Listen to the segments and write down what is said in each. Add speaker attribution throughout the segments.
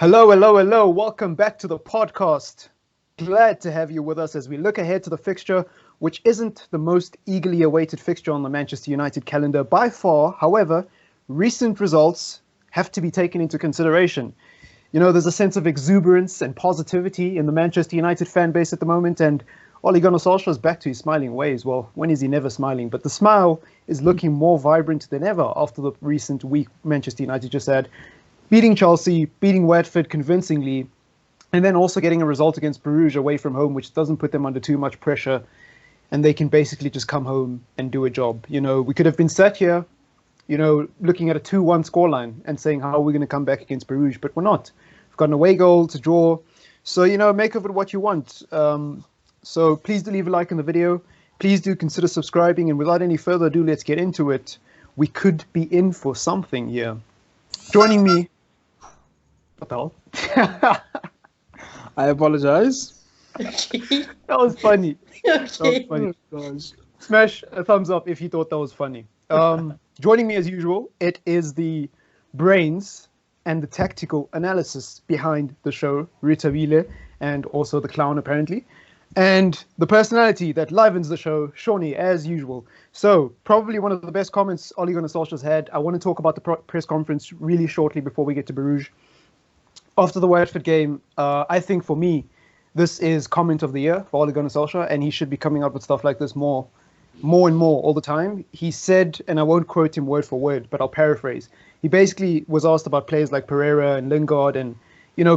Speaker 1: Hello, hello, hello. Welcome back to the podcast. Glad to have you with us as we look ahead to the fixture, which isn't the most eagerly awaited fixture on the Manchester United calendar by far. However, recent results have to be taken into consideration. There's a sense of exuberance and positivity in the Manchester United fan base at the moment, and Ole Gunnar Solskjaer is back to his smiling ways. Well, when is he never smiling? But the smile is looking more vibrant than ever after the recent week Manchester United just had, beating Chelsea, beating Watford convincingly, and then also getting a result against Brugge away from home, which doesn't put them under too much pressure, and they can basically just come home and do a job. We could have been sat here, looking at a 2-1 scoreline and saying how we're going to come back against Brugge, but we're not. We've got an away goal to draw, so, make of it what you want. So please do leave a like on the video. Please do consider subscribing, and without any further ado, let's get into it. We could be in for something here. Joining me... What the hell?
Speaker 2: I apologize.
Speaker 1: That was funny.
Speaker 3: Okay.
Speaker 1: That was funny. Smash a thumbs up if you thought that was funny. Joining me as usual, it is the brains and the tactical analysis behind the show, Rita Wille, and also the clown apparently, and the personality that livens the show, Shawnee, as usual. So, probably one of the best comments Ole Gunnar Solskjaer's had. I want to talk about the press conference really shortly before we get to Bruges. After the Watford game, I think for me, this is comment of the year for Ole Gunnar Solskjaer, and he should be coming up with stuff like this more and more all the time. He said, and I won't quote him word for word, but I'll paraphrase. He basically was asked about players like Pereira and Lingard and,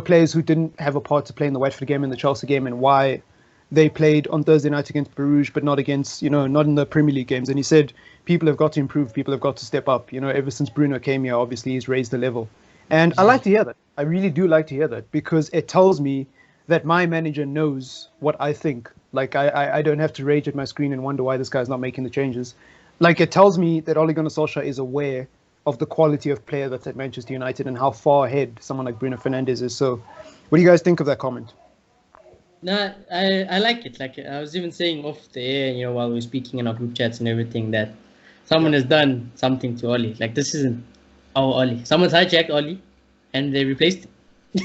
Speaker 1: players who didn't have a part to play in the Watford game and the Chelsea game, and why they played on Thursday night against Bruges, but not against, not in the Premier League games. And he said, people have got to improve, people have got to step up. Ever since Bruno came here, obviously he's raised the level. And I like to hear that. I really do like to hear that, because it tells me that my manager knows what I think. Like, I don't have to rage at my screen and wonder why this guy's not making the changes. Like, it tells me that Ole Gunnar Solskjaer is aware of the quality of player that's at Manchester United and how far ahead someone like Bruno Fernandes is. So, what do you guys think of that comment?
Speaker 3: No, I like it. Like, I was even saying off the air, while we were speaking in our group chats and everything, that someone has done something to Oli. Like, this isn't our Oli. Someone's hijacked Oli and they replaced him.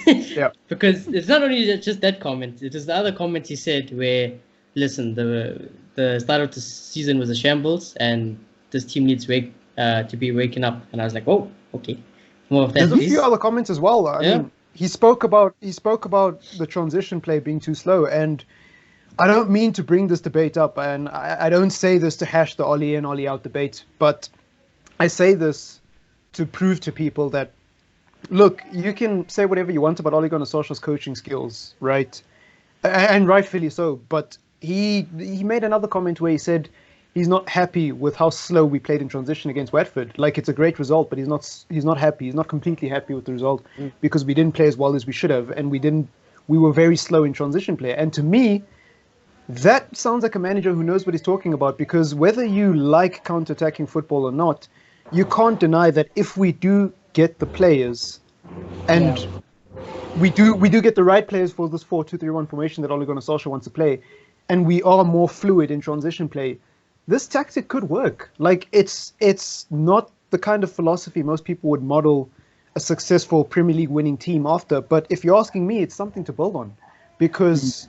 Speaker 1: Yeah.
Speaker 3: Because it's not only just that comment, it was the other comment he said where, listen, the start of the season was a shambles and this team needs to be waking up. And I was like, oh, okay. More of that.
Speaker 1: There's a few other comments as well. I mean, he spoke about the transition play being too slow, and I don't mean to bring this debate up, and I don't say this to hash the Oli in, Oli out debate, but I say this to prove to people that, look, you can say whatever you want about Ole Gunnar Solskjaer's coaching skills, right? And rightfully so, but he made another comment where he said he's not happy with how slow we played in transition against Watford. Like, it's a great result, but he's not happy. He's not completely happy with the result because we didn't play as well as we should have, and we were very slow in transition play. And to me, that sounds like a manager who knows what he's talking about, because whether you like counter-attacking football or not, you can't deny that if we do get the players, and we do get the right players for this 4-2-3-1 formation that Ole Gunnar Solskjaer wants to play, and we are more fluid in transition play, this tactic could work. Like, it's not the kind of philosophy most people would model a successful Premier League winning team after, but if you're asking me, it's something to build on, because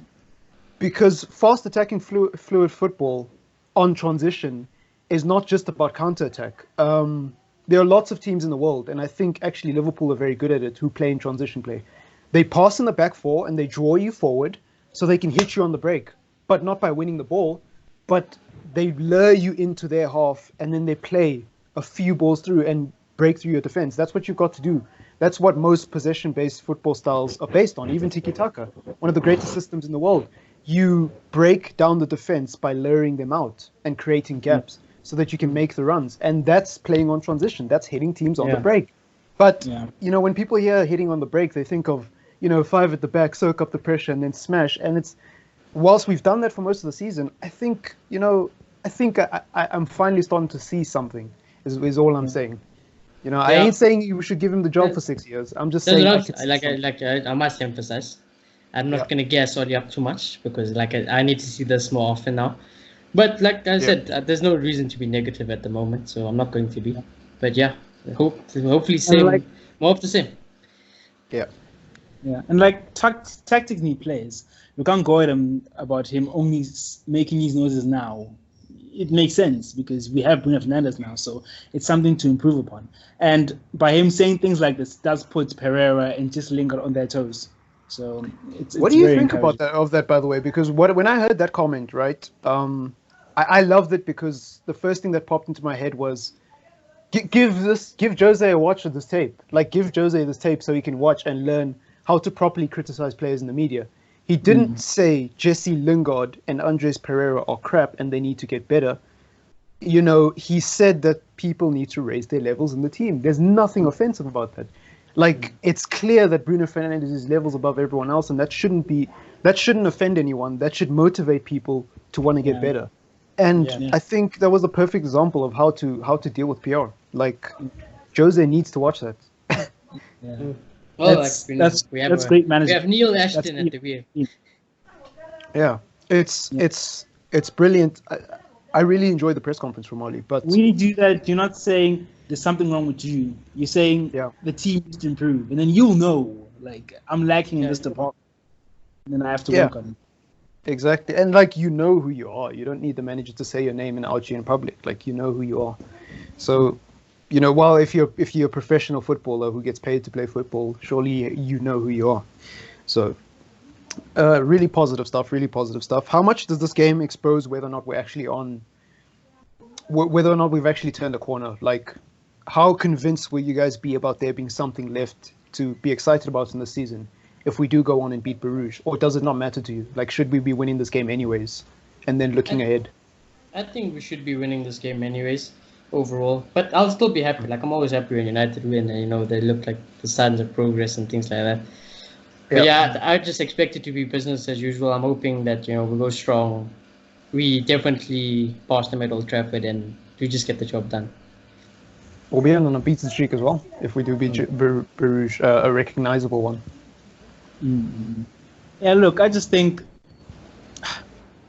Speaker 1: fast attacking fluid football on transition is not just about counter-attack. There are lots of teams in the world, and I think actually Liverpool are very good at it, who play in transition play. They pass in the back four and they draw you forward so they can hit you on the break, but not by winning the ball, but they lure you into their half and then they play a few balls through and break through your defense. That's what you've got to do. That's what most possession-based football styles are based on, even tiki-taka, one of the greatest systems in the world. You break down the defense by luring them out and creating gaps so that you can make the runs. And that's playing on transition. That's hitting teams on the break. But, when people hear hitting on the break, they think of, 5 at the back, soak up the pressure and then smash. And it's, whilst we've done that for most of the season, I think I'm finally starting to see something, is all I'm saying. I ain't saying you should give him the job for 6 years. I'm just saying.
Speaker 3: I must emphasize, I'm not going to gas Oli up too much, because I need to see this more often now. But like I said, there's no reason to be negative at the moment, so I'm not going to be. But hopefully more of the same.
Speaker 1: Yeah.
Speaker 2: Yeah, and like tactically plays, we can't go at him about him only making these noises now. It makes sense because we have Bruno Fernandes now, so it's something to improve upon. And by him saying things like this, does put Pereira and just Lingard on their toes. So it's
Speaker 1: what do you
Speaker 2: very
Speaker 1: think about that, by the way? Because when I heard that comment, right, I loved it because the first thing that popped into my head was give Jose a watch of this tape. Like, give Jose this tape so he can watch and learn how to properly criticize players in the media. He didn't say Jesse Lingard and Andres Pereira are crap and they need to get better. You know, he said that people need to raise their levels in the team. There's nothing offensive about that. Like, it's clear that Bruno Fernandes is levels above everyone else, and that shouldn't offend anyone. That should motivate people to want to get better. And I think that was a perfect example of how to deal with PR. Like, Jose needs to watch that.
Speaker 3: Well,
Speaker 2: that's great management.
Speaker 3: We have Neil Ashton at the wheel.
Speaker 1: Yeah, it's brilliant. I really enjoyed the press conference from Oli. But
Speaker 2: when you do that, you're not saying there's something wrong with you. You're saying the team needs to improve, and then you'll know, like, I'm lacking in this department, and then I have to work on it.
Speaker 1: Exactly, and like, you know who you are. You don't need the manager to say your name and out you in public. Like, you know who you are. So, you know, well, if you're a professional footballer who gets paid to play football, surely you know who you are. So, really positive stuff. Really positive stuff. How much does this game expose whether or not we're actually whether or not we've actually turned a corner? Like, how convinced will you guys be about there being something left to be excited about in the season if we do go on and beat Bruges? Or does it not matter to you? Like, should we be winning this game anyways? And then looking ahead?
Speaker 3: I think we should be winning this game anyways, overall. But I'll still be happy. Like, I'm always happy when United win and, you know, they look like the signs of progress and things like that. But I just expect it to be business as usual. I'm hoping that, you know, we go strong. We definitely pass them at Old Trafford and we just get the job done.
Speaker 1: We'll be on a beaten streak as well if we do beat Bruges, a recognizable one.
Speaker 2: Yeah, look, I just think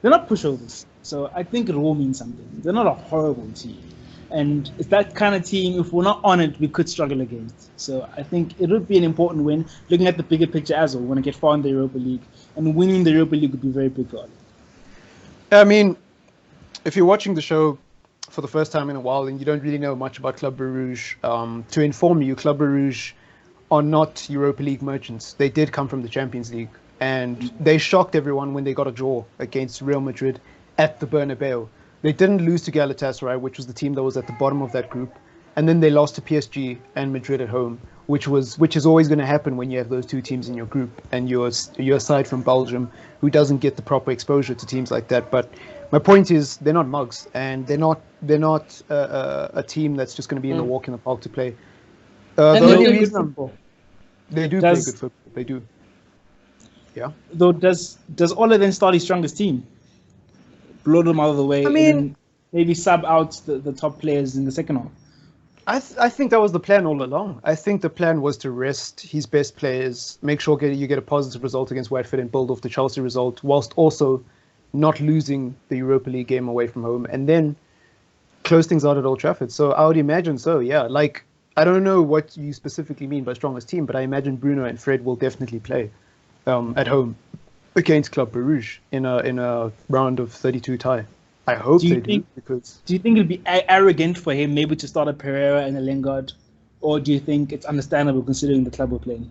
Speaker 2: they're not pushovers, so I think it will mean something. They're not a horrible team, and it's that kind of team, if we're not on it, we could struggle against. So I think it would be an important win, looking at the bigger picture as well. We want to get far in the Europa League, and winning the Europa League would be very big for us.
Speaker 1: I mean, if you're watching the show for the first time in a while and you don't really know much about Club Brugge, to inform you, Club Brugge are not Europa League merchants. They did come from the Champions League, and they shocked everyone when they got a draw against Real Madrid at the Bernabeu. They didn't lose to Galatasaray, which was the team that was at the bottom of that group, and then they lost to PSG and Madrid at home, which is always going to happen when you have those two teams in your group and you're aside from Belgium, who doesn't get the proper exposure to teams like that. But my point is, they're not mugs, and they're not a team that's just going to be in the walk in the park to play. The only reason they do play good football. They do. Yeah.
Speaker 2: Though, does Ole then start his strongest team? Blow them out of the way. I mean, and maybe sub out the top players in the second half.
Speaker 1: I think that was the plan all along. I think the plan was to rest his best players, make sure you get a positive result against Watford and build off the Chelsea result, whilst also not losing the Europa League game away from home, and then close things out at Old Trafford. So I would imagine so, yeah. Like, I don't know what you specifically mean by strongest team, but I imagine Bruno and Fred will definitely play at home against Club Brugge in a round of 32 tie. I hope they do. Because
Speaker 2: do you think it'd be arrogant for him maybe to start a Pereira and a Lingard, or do you think it's understandable considering the club we're playing?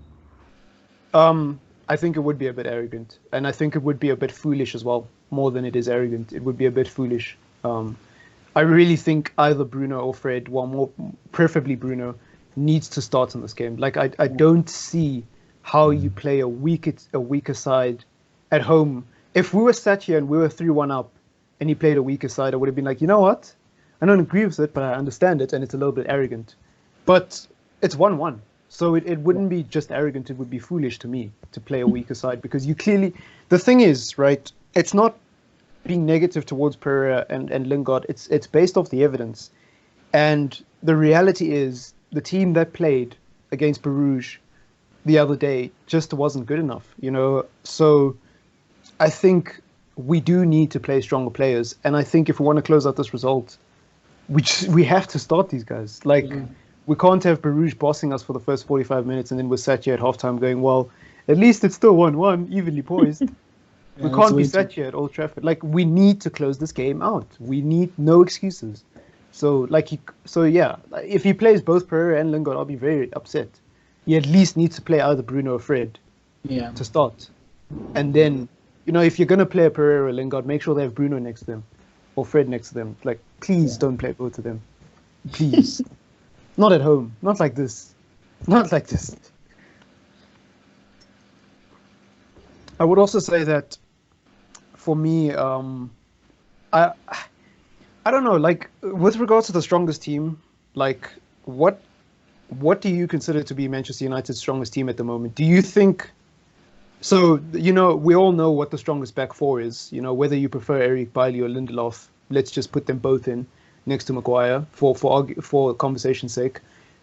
Speaker 1: I think it would be a bit arrogant, and I think it would be a bit foolish as well. More than it is arrogant, it would be a bit foolish. I really think either Bruno or Fred, well, more preferably Bruno, needs to start in this game. Like, I don't see how you play a weaker side at home. If we were sat here and we were 3-1 up and he played a weaker side, I would have been like, you know what? I don't agree with it, but I understand it, and it's a little bit arrogant. But it's 1-1. So it wouldn't be just arrogant, it would be foolish to me to play a weaker side, because you clearly... The thing is, right, it's not being negative towards Pereira and Lingard, it's based off the evidence. And the reality is, the team that played against Bruges the other day just wasn't good enough, you know? So I think we do need to play stronger players. And I think if we want to close out this result, we have to start these guys. Like, we can't have Bruges bossing us for the first 45 minutes and then we're sat here at halftime going, well, At least it's still 1-1, evenly poised. We
Speaker 2: Yeah,
Speaker 1: can't be
Speaker 2: that's
Speaker 1: sat here at Old Trafford. Like, we need to close this game out. We need no excuses. So, yeah, if he plays both Pereira and Lingard, I'll be very upset. He at least needs to play either Bruno or Fred to start. And then, if you're going to play a Pereira or Lingard, make sure they have Bruno next to them or Fred next to them. Like, please don't play both of them. Please. Not at home. Not like this. Not like this. I would also say that for me, I don't know, like, with regards to the strongest team, like, what do you consider to be Manchester United's strongest team at the moment? Do you think... So, we all know what the strongest back four is. Whether you prefer Eric Bailly or Lindelof, let's just put them both in next to Maguire for conversation's sake.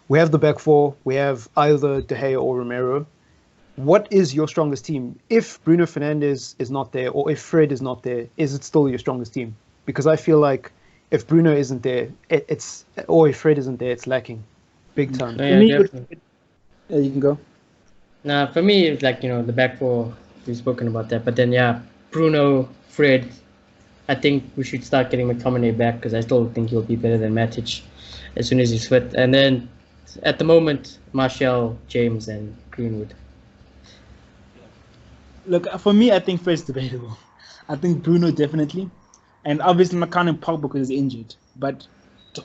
Speaker 1: We have the back four. We have either De Gea or Romero. What is your strongest team? If Bruno Fernandes is not there, or if Fred is not there, is it still your strongest team? Because I feel like if Bruno isn't there, or if Fred isn't there, it's lacking big time.
Speaker 3: Yeah, definitely.
Speaker 2: Yeah, you can go.
Speaker 3: Nah, for me, it's like, the back four, we've spoken about that. But then, yeah, Bruno, Fred, I think we should start getting McTominay back because I still think he'll be better than Matic as soon as he's fit. And then, at the moment, Martial, James, and Greenwood.
Speaker 2: Look, for me, I think Fred's debatable. I think Bruno definitely. And obviously, I'm not counting Pogba because he's injured. But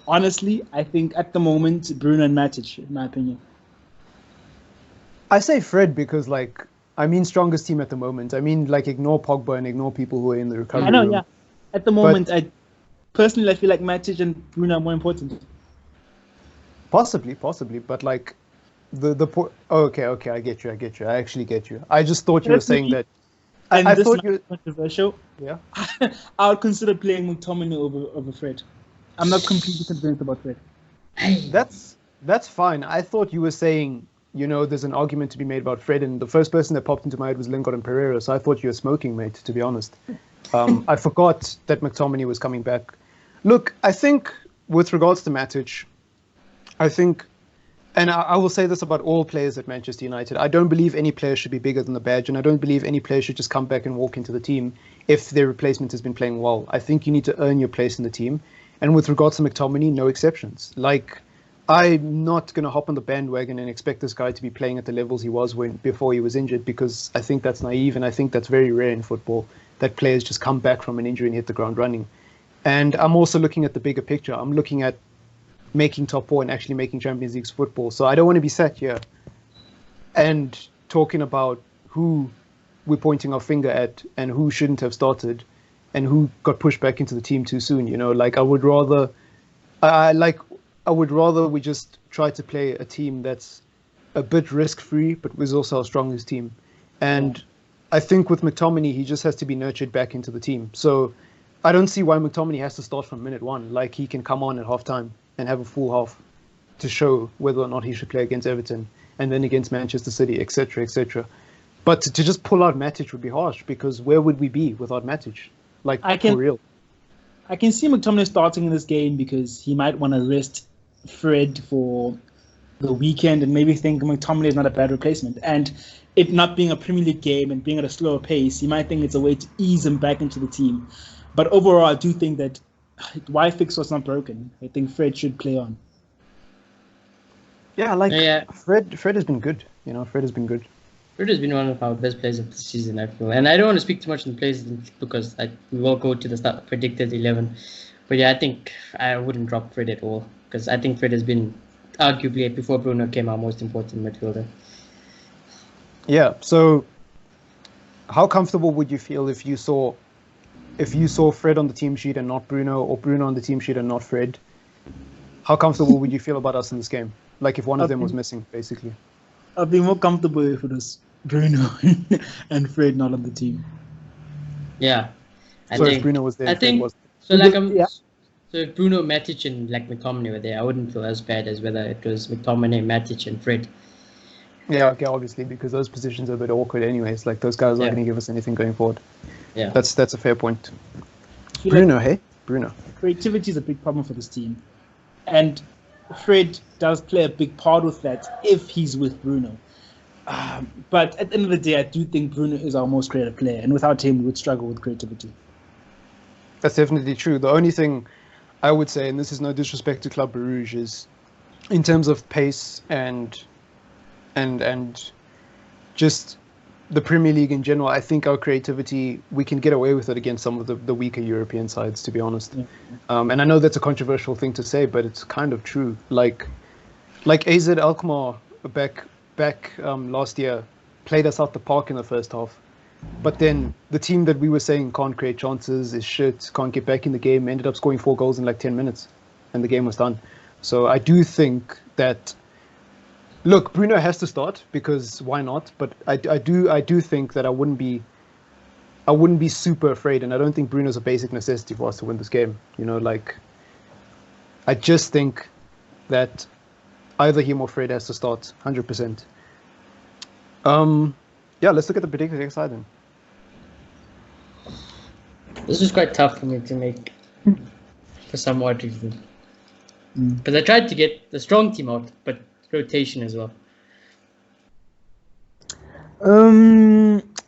Speaker 2: honestly, I think at the moment, Bruno and Matic, in my opinion.
Speaker 1: I say Fred because, strongest team at the moment. Ignore Pogba and ignore people who are in the recovery
Speaker 2: I know,
Speaker 1: room.
Speaker 2: yeah. At the moment, I feel like Matic and Bruno are more important.
Speaker 1: Possibly, but okay, I get you. I actually get you. I just thought you were saying that. I thought you
Speaker 2: controversial.
Speaker 1: Yeah.
Speaker 2: I would consider playing McTominay over Fred. I'm not completely convinced about Fred.
Speaker 1: That's fine. I thought you were saying, there's an argument to be made about Fred, and the first person that popped into my head was Lingard and Pereira. So I thought you were smoking, mate. To be honest, I forgot that McTominay was coming back. Look, I think with regards to Matic, and I will say this about all players at Manchester United, I don't believe any player should be bigger than the badge, and I don't believe any player should just come back and walk into the team if their replacement has been playing well. I think you need to earn your place in the team. And with regards to McTominay, no exceptions. I'm not going to hop on the bandwagon and expect this guy to be playing at the levels he was before he was injured, because I think that's naive, and I think that's very rare in football, that players just come back from an injury and hit the ground running. And I'm also looking at the bigger picture. I'm looking at making top four and actually making Champions League football. So I don't want to be sat here and talking about who we're pointing our finger at and who shouldn't have started and who got pushed back into the team too soon. I would rather we just try to play a team that's a bit risk-free, but was also our strongest team. And I think with McTominay, he just has to be nurtured back into the team. So I don't see why McTominay has to start from minute one. He can come on at half-time and have a full half to show whether or not he should play against Everton and then against Manchester City, etc., etc. But to just pull out Matic would be harsh, because where would we be without Matic? For real.
Speaker 2: I can see McTominay starting in this game because he might want to rest Fred for the weekend and maybe think McTominay is not a bad replacement. And it not being a Premier League game and being at a slower pace, he might think it's a way to ease him back into the team. But overall, I do think that why fix what's not broken? I think Fred should play on.
Speaker 1: Yeah, Fred has been good. Fred has been good.
Speaker 3: Fred has been one of our best players of the season, I feel. And I don't want to speak too much on the players because we will go to the predicted 11. But yeah, I think I wouldn't drop Fred at all, because I think Fred has been arguably, before Bruno came, our most important midfielder.
Speaker 1: Yeah, so how comfortable would you feel if you saw Fred on the team sheet and not Bruno, or Bruno on the team sheet and not Fred? How comfortable would you feel about us in this game? If one of them was missing, basically.
Speaker 2: I'd be more comfortable if it was Bruno and Fred not on the team.
Speaker 3: Yeah.
Speaker 1: If Bruno was there,
Speaker 3: So if Bruno, Matic, and McTominay were there, I wouldn't feel as bad as whether it was McTominay, Matic, and Fred.
Speaker 1: Yeah, okay, obviously, because those positions are a bit awkward anyways. Those guys aren't going to give us anything going forward.
Speaker 3: Yeah.
Speaker 1: That's a fair point. Bruno.
Speaker 2: Creativity is a big problem for this team. And Fred does play a big part with that if he's with Bruno. But at the end of the day, I do think Bruno is our most creative player, and without him, we would struggle with creativity.
Speaker 1: That's definitely true. The only thing I would say, and this is no disrespect to Club Brugge, is in terms of pace and just the Premier League in general, I think our creativity, we can get away with it against some of the weaker European sides, to be honest.
Speaker 2: Yeah.
Speaker 1: And I know that's a controversial thing to say, but it's kind of true. Like AZ Alkmaar back last year played us out the park in the first half. But then the team that we were saying can't create chances, is shit, can't get back in the game, ended up scoring 4 goals in like 10 minutes, and the game was done. So I do think that, look, Bruno has to start because why not? But I do think that I wouldn't be super afraid, and I don't think Bruno's a basic necessity for us to win this game. You know, like, I just think that either him or Fred has to start 100%. Yeah, let's look at the predicted side then.
Speaker 3: This is quite tough for me to make for some odd reason. Because I tried to get the strong team out, but rotation as well.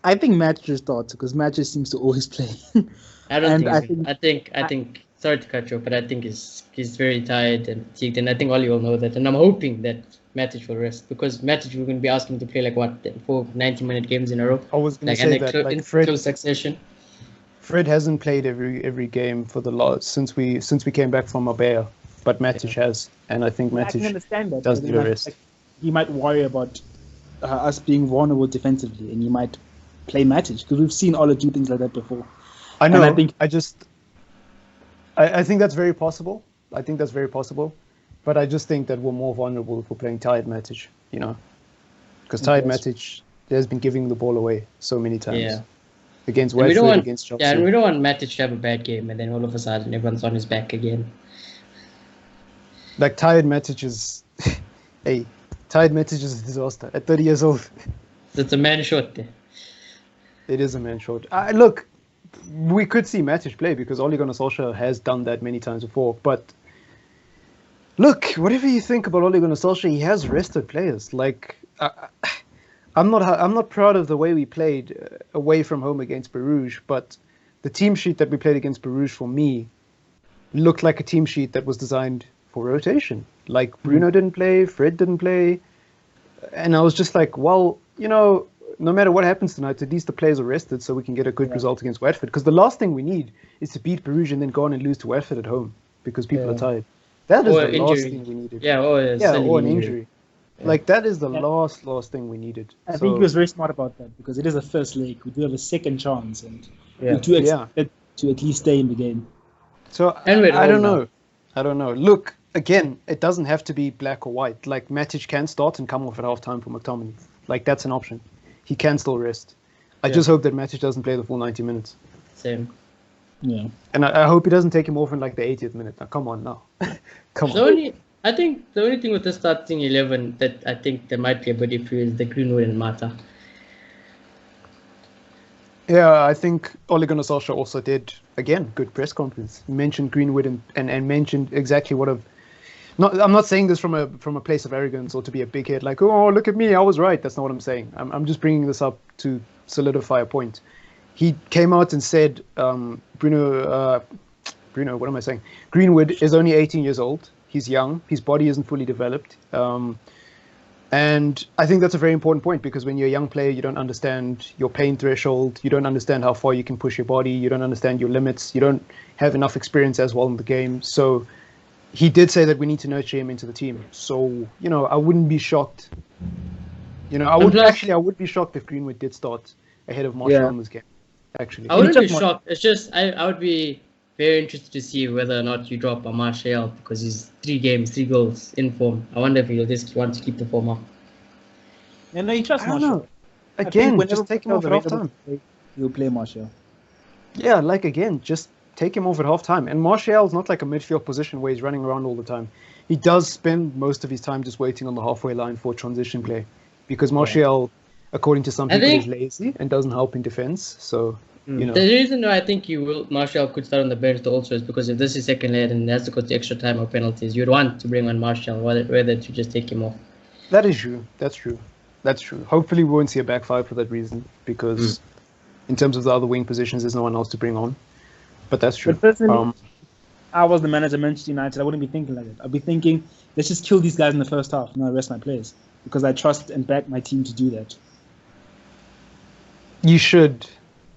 Speaker 2: I think Matt just starts because Matt just seems to always play.
Speaker 3: I don't think. I think. Sorry to cut you off, but I think he's very tired and fatigued, and I think Ollie will know that. And I'm hoping that Matic will rest, because Matic we're going to be asking him to play like what, 4 90-minute games in a row.
Speaker 1: I was going to say that
Speaker 3: in
Speaker 1: Fred,
Speaker 3: close succession.
Speaker 1: Fred hasn't played every game for the last since we came back from Marbella, but Matic has, and I think Matic does need a rest.
Speaker 2: He might worry about us being vulnerable defensively, and you might play Matic, because we've seen Ola do things like that before.
Speaker 1: I know. I think that's very possible. But I just think that we're more vulnerable if we're playing tired Matic, you know, because tired Matic has been giving the ball away so many times.
Speaker 3: Yeah.
Speaker 1: Against Watford, against Chelsea.
Speaker 3: Yeah, and we don't want Matic to have a bad game, and then all of a sudden everyone's on his back again.
Speaker 1: Like, tired Matic is, tired Matic is a disaster at 30 years old.
Speaker 3: It's a man short there.
Speaker 1: It is a man short. Look, we could see Matic play because Ole Gunnar Solskjaer has done that many times before. But look, whatever you think about Ole Gunnar Solskjaer, he has rested players. Like, I'm not proud of the way we played away from home against Brugge, but the team sheet that we played against Brugge, for me, looked like a team sheet that was designed for rotation. Like, Bruno didn't play, Fred didn't play, and I was just like, well, you know, no matter what happens tonight, at least the players are rested so we can get a good result against Watford. Because the last thing we need is to beat Brugge and then go on and lose to Watford at home because people are tired. That is the last thing we needed.
Speaker 3: Or
Speaker 1: an injury. Yeah. Like, that is the last thing we needed.
Speaker 2: I think he was very smart about that, because it is a first leg. We do have a second chance, and we do expect it to at least stay in the game.
Speaker 1: So I don't know. Look, again, it doesn't have to be black or white. Like, Matic can start and come off at half-time for McTominay. Like, that's an option. He can still rest. I just hope that Matic doesn't play the full 90 minutes.
Speaker 3: Same.
Speaker 2: Yeah.
Speaker 1: And I hope he doesn't take him off in like the 80th minute. Now, come on now.
Speaker 3: I think the only thing with the starting 11 that I think there might be a bit iffy is the Greenwood and Mata.
Speaker 1: Yeah, I think Ole Gunnar Solskjaer also did, again, good press conference. He mentioned Greenwood and mentioned exactly what I'm not saying this from a place of arrogance or to be a big head, like, oh, look at me, I was right. That's not what I'm saying. I'm just bringing this up to solidify a point. He came out and said, Bruno, what am I saying? Greenwood is only 18 years old. He's young. His body isn't fully developed. And I think that's a very important point, because when you're a young player, you don't understand your pain threshold. You don't understand how far you can push your body. You don't understand your limits. You don't have enough experience as well in the game. So he did say that we need to nurture him into the team. So, you know, I wouldn't be shocked. You know, I would be shocked if Greenwood did start ahead of Martial in this game. Actually,
Speaker 3: I wouldn't be shocked. It's just I would be very interested to see whether or not you drop a Martial, because he's 3 games, 3 goals in form. I wonder if he'll just want to keep the form up.
Speaker 2: And no, you trust Martial.
Speaker 1: Again, just take him off at half time.
Speaker 2: You'll play Martial.
Speaker 1: Yeah, like, again, just take him off at half time. And Martial's not like a midfield position where he's running around all the time. He does spend most of his time just waiting on the halfway line for transition play, because Martial, according to some people, is lazy and doesn't help in defense. So, you know.
Speaker 3: The reason why I think Martial could start on the bench also is because if this is second leg and has to go to extra time or penalties, you'd want to bring on Martial rather to just take him off.
Speaker 1: That is true. That's true. That's true. Hopefully, we won't see a back five for that reason, because in terms of the other wing positions, there's no one else to bring on. But that's true.
Speaker 2: But personally, I was the manager of Manchester United, I wouldn't be thinking like that. I'd be thinking, let's just kill these guys in the first half and I'll rest my players, because I trust and back my team to do that.
Speaker 1: You should,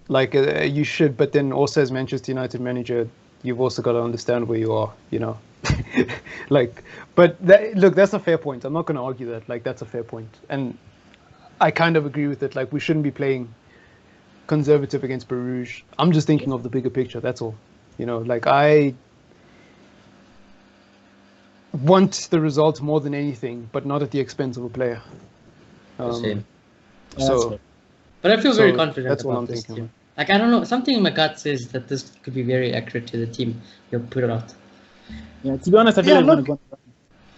Speaker 1: you should, but then also as Manchester United manager, you've also got to understand where you are, you know. But that's a fair point. I'm not going to argue that. Like, that's a fair point, and I kind of agree with it. Like, we shouldn't be playing conservative against Brugge. I'm just thinking of the bigger picture. That's all. You know, like, I want the result more than anything, but not at the expense of a player. So,
Speaker 3: but I feel very confident
Speaker 1: that's
Speaker 3: about this team. Like, I don't know, something in my gut says that this could be very accurate to the team you'll put it out.
Speaker 2: Yeah, to be honest, I feel like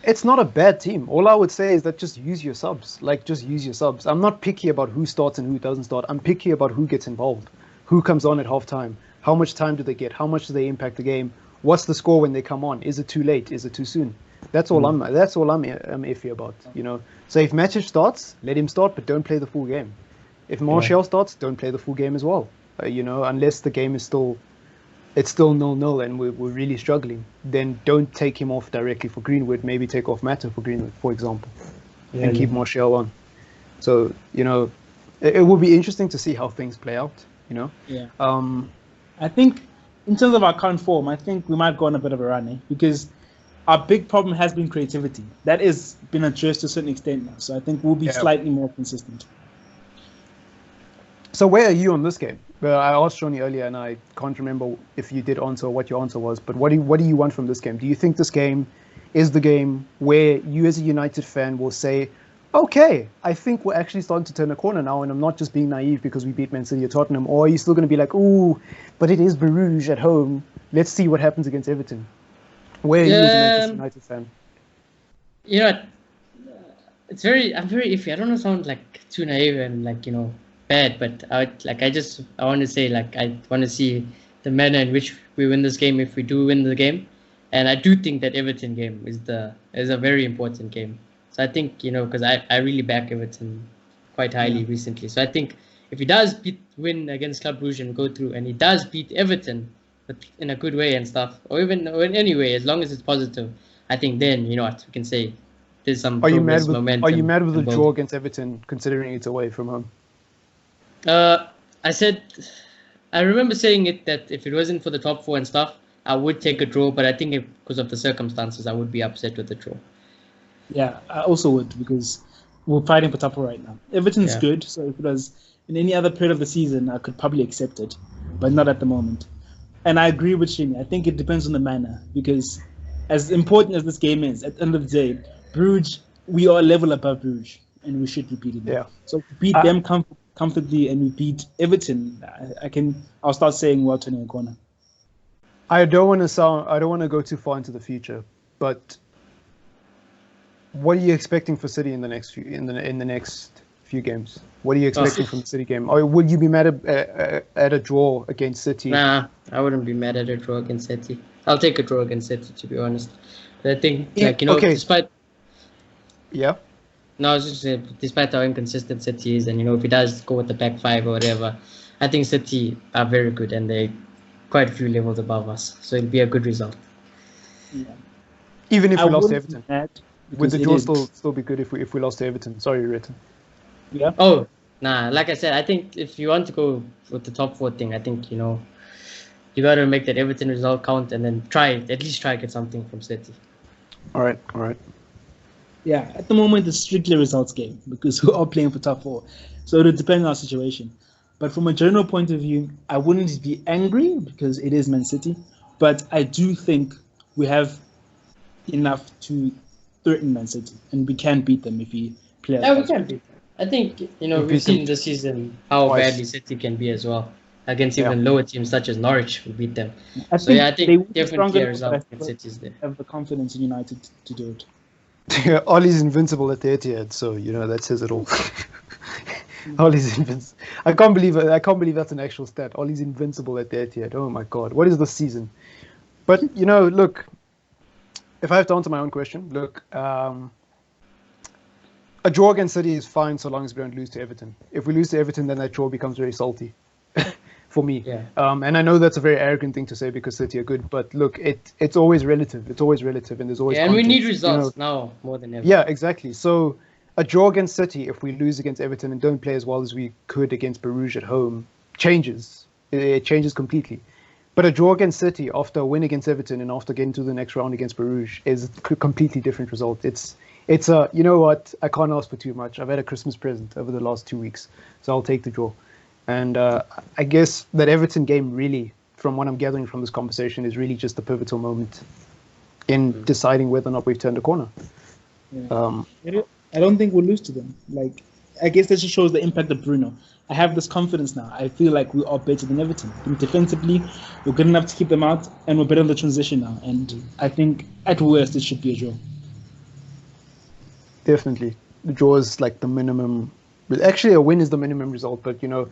Speaker 1: it's not a bad team. All I would say is that just use your subs. Like, just use your subs. I'm not picky about who starts and who doesn't start. I'm picky about who gets involved, who comes on at halftime, how much time do they get, how much do they impact the game, what's the score when they come on, is it too late, is it too soon? That's all I'm iffy about, you know. So if Matic starts, let him start, but don't play the full game. If Martial starts, don't play the full game as well. You know, unless the game is still 0-0 and we're really struggling, then don't take him off directly for Greenwood. Maybe take off Mata for Greenwood, for example, and keep Martial on. So, you know, it will be interesting to see how things play out, you know.
Speaker 2: Yeah. I think in terms of our current form, I think we might go on a bit of a run, because our big problem has been creativity. That has been addressed to a certain extent now. So I think we'll be slightly more consistent.
Speaker 1: So where are you on this game? Well, I asked Shawnee earlier, and I can't remember if you did answer or what your answer was. But what do you want from this game? Do you think this game is the game where you, as a United fan, will say, "Okay, I think we're actually starting to turn a corner now, and I'm not just being naive because we beat Man City or Tottenham"? Or are you still going to be like, "Ooh, but it is Brugge at home. Let's see what happens against Everton"? Where are you as a Manchester United fan?
Speaker 3: You know, I'm very iffy. I don't want to sound like too naive and like, you know, bad, but I want to say, like, I want to see the manner in which we win this game if we do win the game, and I do think that Everton game is a very important game. So I think, you know, because I really back Everton quite highly recently. So I think if he does win against Club Brugge and go through, and he does beat Everton, but in a good way and stuff, or in any way, as long as it's positive, I think then, you know what, we can say there's some momentum.
Speaker 1: Are you mad with the draw against Everton, considering it's away from home?
Speaker 3: I remember saying it that if it wasn't for the top four and stuff, I would take a draw, but I think because of the circumstances, I would be upset with the draw.
Speaker 2: Yeah, I also would, because we're fighting for top four right now. Everton's good, so if it was in any other period of the season, I could probably accept it, but not at the moment. And I agree with Shini. I think it depends on the manner, because as important as this game is, at the end of the day, Brugge, we are a level above Brugge, and we should repeat it.
Speaker 1: Yeah.
Speaker 2: So to beat them comfortably and we beat Everton, I'll start saying we're turning a corner.
Speaker 1: I don't want to go too far into the future, but what are you expecting for City in the next few games? What are you expecting from the City game? Or would you be mad at a draw against City?
Speaker 3: Nah, I wouldn't be mad at a draw against City. I'll take a draw against City, to be honest. But I think, like, you know, despite...
Speaker 1: Yeah?
Speaker 3: No, I was just saying, despite how inconsistent City is, and, you know, if he does go with the back five or whatever, I think City are very good, and they're quite a few levels above us. So it'll be a good result.
Speaker 2: Yeah.
Speaker 1: Even if we lost to Everton? Would the draw still be good if we lost to Everton? Sorry, Rita.
Speaker 2: Yeah.
Speaker 3: Oh, nah, like I said, I think if you want to go with the top four thing, I think, you know, you got to make that Everton result count and then at least try to get something from City.
Speaker 1: All right.
Speaker 2: Yeah, at the moment it's strictly a results game because we are playing for top four. So it depends on our situation. But from a general point of view, I wouldn't be angry because it is Man City. But I do think we have enough to threaten Man City, and we can beat them if we play.
Speaker 3: Yeah, we can beat them. I think, you know, we've seen this season how badly City can be as well. Against even lower teams such as Norwich, we beat them. I think definitely a result against City is there.
Speaker 2: Have the confidence in United to do it.
Speaker 1: Yeah, Ollie's invincible at the Etihad, so you know that says it all. Ollie's invincible. I can't believe that's an actual stat. Ollie's invincible at the Etihad. Oh my God, what is this season? But you know, look, if I have to answer my own question, look, A draw against City is fine so long as we don't lose to Everton. If we lose to Everton, then that draw becomes very salty for me.
Speaker 3: Yeah.
Speaker 1: And I know that's a very arrogant thing to say because City are good, but look, it's always relative. It's always relative, and there's always
Speaker 3: And we
Speaker 1: context,
Speaker 3: need results now more than ever.
Speaker 1: Yeah, exactly. So a draw against City, if we lose against Everton and don't play as well as we could against Brugge at home, changes. It changes completely. But a draw against City after a win against Everton and after getting to the next round against Brugge is a completely different result. It's a, you know what, I can't ask for too much. I've had a Christmas present over the last 2 weeks, so I'll take the draw. And I guess that Everton game really, from what I'm gathering from this conversation, is really just a pivotal moment in deciding whether or not we've turned a corner.
Speaker 2: Yeah. I don't think we'll lose to them. Like, I guess that just shows the impact of Bruno. I have this confidence now. I feel like we are better than Everton. I think defensively, we're good enough to keep them out, and we're better in the transition now. And I think, at worst, it should be a draw.
Speaker 1: Definitely. The draw is like the minimum. Actually, a win is the minimum result, but, you know,